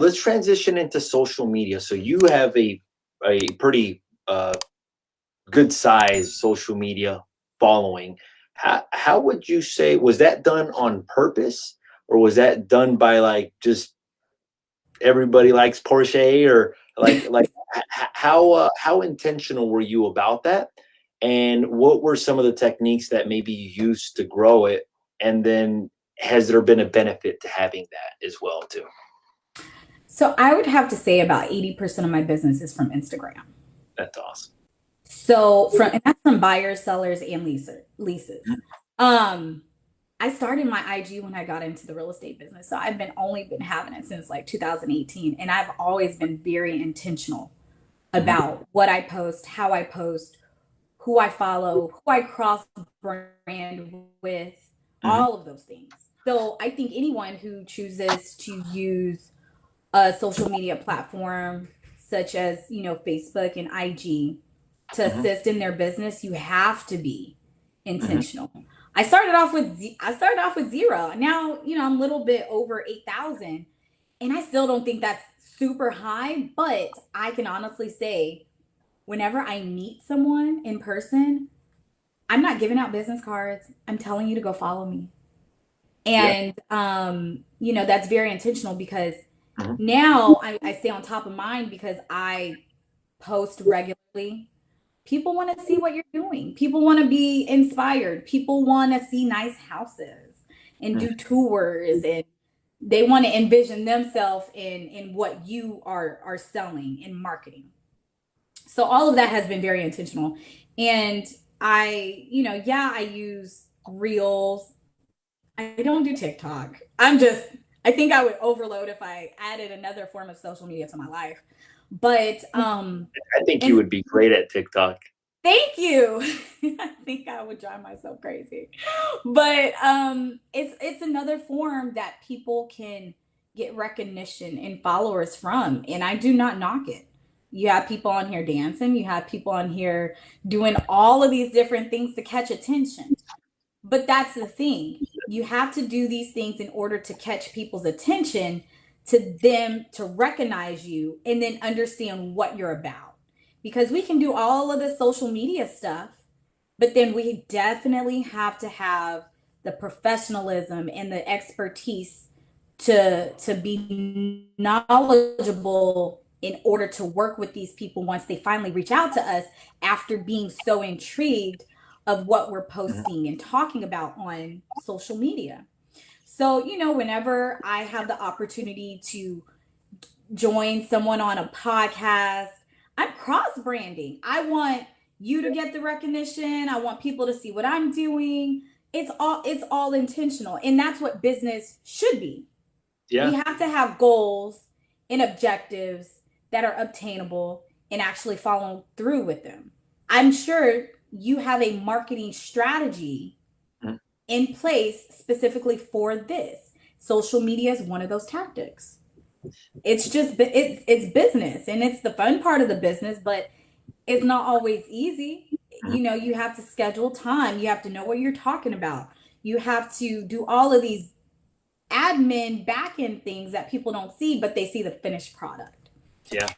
let's transition into social media. So you have a pretty good size social media following. How would you say, was that done on purpose, or was that done by like just everybody likes Porshae, or like how intentional were you about that? And what were some of the techniques that maybe you used to grow it? And then has there been a benefit to having that as well too? So I would have to say about 80% of my business is from Instagram. That's awesome. So and that's from buyers, sellers, and leases. I started my IG when I got into the real estate business. So I've only been having it since like 2018. And I've always been very intentional about what I post, how I post, who I follow, who I cross brand with, all of those things. So I think anyone who chooses to use a social media platform such as, Facebook and IG to assist in their business, you have to be intentional. I started off with zero. Now, I'm a little bit over 8,000, and I still don't think that's super high, but I can honestly say whenever I meet someone in person, I'm not giving out business cards. I'm telling you to go follow me. And that's very intentional because now I stay on top of mine because I post regularly. People want to see what you're doing. People want to be inspired. People want to see nice houses and do tours, and they want to envision themselves in what you are selling and marketing. So all of that has been very intentional. And I use Reels. I don't do TikTok. I think I would overload if I added another form of social media to my life. But I think you would be great at TikTok. Thank you. I think I would drive myself crazy. But it's another form that people can get recognition and followers from, and I do not knock it. You have people on here dancing, you have people on here doing all of these different things to catch attention. But that's the thing. You have to do these things in order to catch people's attention, to them to recognize you and then understand what you're about. Because we can do all of the social media stuff, but then we definitely have to have the professionalism and the expertise to be knowledgeable in order to work with these people once they finally reach out to us after being so intrigued of what we're posting and talking about on social media. So, whenever I have the opportunity to join someone on a podcast, I'm cross branding. I want you to get the recognition. I want people to see what I'm doing. It's all intentional. And that's what business should be. Yeah. We have to have goals and objectives that are obtainable and actually follow through with them. I'm sure you have a marketing strategy in place specifically for this. Social media is one of those tactics. It's business, and it's the fun part of the business, but it's not always easy. You have to schedule time. You have to know what you're talking about. You have to do all of these admin back end things that people don't see, but they see the finished product. Yeah.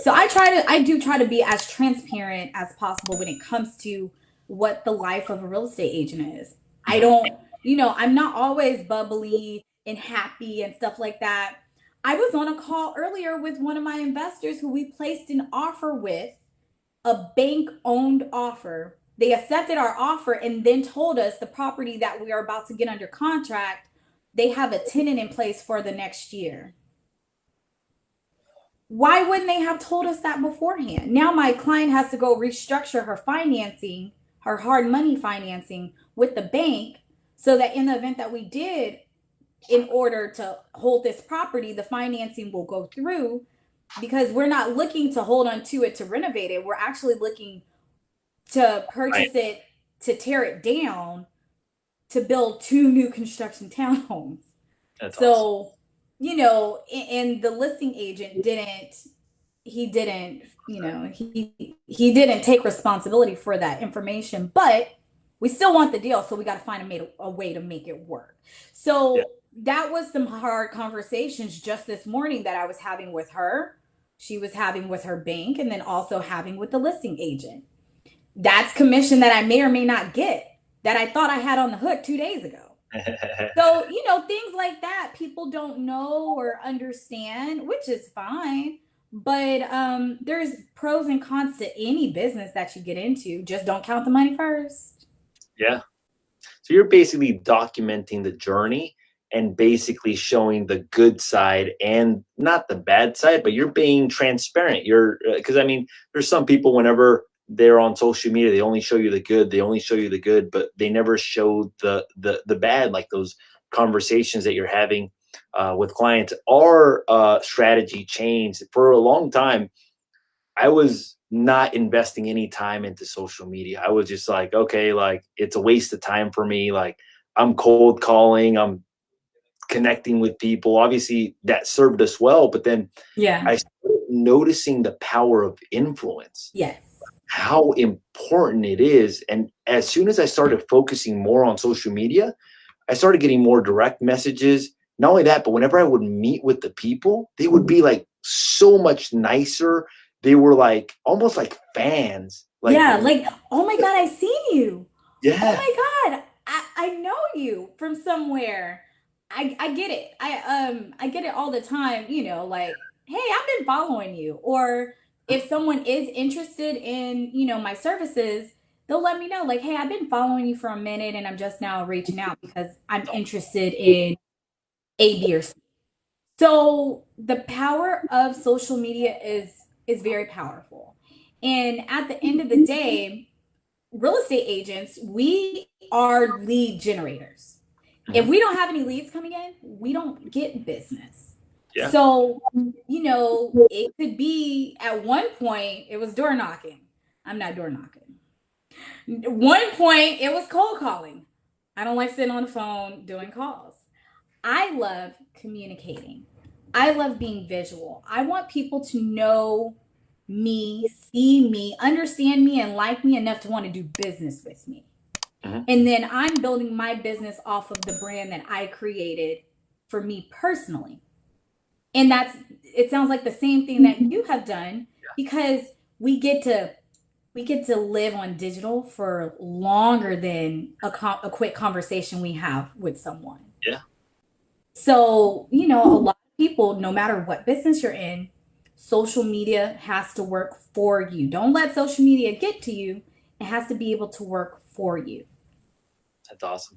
So I do try to be as transparent as possible when it comes to what the life of a real estate agent is. I don't, I'm not always bubbly and happy and stuff like that. I was on a call earlier with one of my investors who we placed an offer with, a bank owned offer. They accepted our offer and then told us the property that we are about to get under contract, they have a tenant in place for the next year. Why wouldn't they have told us that beforehand? Now my client has to go restructure her financing, her hard money financing with the bank, so that in the event that we did, in order to hold this property, the financing will go through, because we're not looking to hold on to it to renovate it. We're actually looking to purchase it, to tear it down, to build 2 new construction townhomes. That's so awesome. And the listing agent didn't take responsibility for that information, but we still want the deal, so we got to find a way to make it work. So that was some hard conversations just this morning that I was having with her. She was having with her bank, and then also having with the listing agent. That's commission that I may or may not get that I thought I had on the hook 2 days ago. So, things like that people don't know or understand, which is fine. But there's pros and cons to any business that you get into. Just don't count the money first. Yeah. So you're basically documenting the journey and basically showing the good side and not the bad side, but you're being transparent. You're because I mean, there's some people whenever they're on social media, they only show you the good. They only show you the good, but they never show the bad, like those conversations that you're having with clients. Our strategy changed for a long time. I was not investing any time into social media. I was just like, okay, like it's a waste of time for me. Like I'm cold calling, I'm connecting with people. Obviously, that served us well, but then Yeah. I started noticing the power of influence, Yes. how important it is. And as soon as I started focusing more on social media, I started getting more direct messages. Not only that, but whenever I would meet with the people, they would be like so much nicer. They were like almost like fans. Like, Yeah, like, oh my God, I seen you. Oh yeah, my God, I know you from somewhere. I get it. I get it all the time, like, hey, I've been following you. Or if someone is interested in, my services, they'll let me know, like, hey, I've been following you for a minute and I'm just now reaching out because I'm interested in A, B, or C. So the power of social media is very powerful. And at the end of the day, real estate agents, we are lead generators. If mhm, we don't have any leads coming in, we don't get business. yeah, So, it could be at one point it was door knocking. I'm not door knocking. One point it was cold calling. I don't like sitting on the phone doing calls. I love communicating. I love being visual. I want people to know me, see me, understand me, and like me enough to want to do business with me. mhm, And then I'm building my business off of the brand that I created for me personally. And it sounds like the same thing that you have done because we get to live on digital for longer than a quick conversation we have with someone. yeah. So, a lot of people, no matter what business you're in, social media has to work for you. Don't let social media get to you. It has to be able to work for you. That's awesome.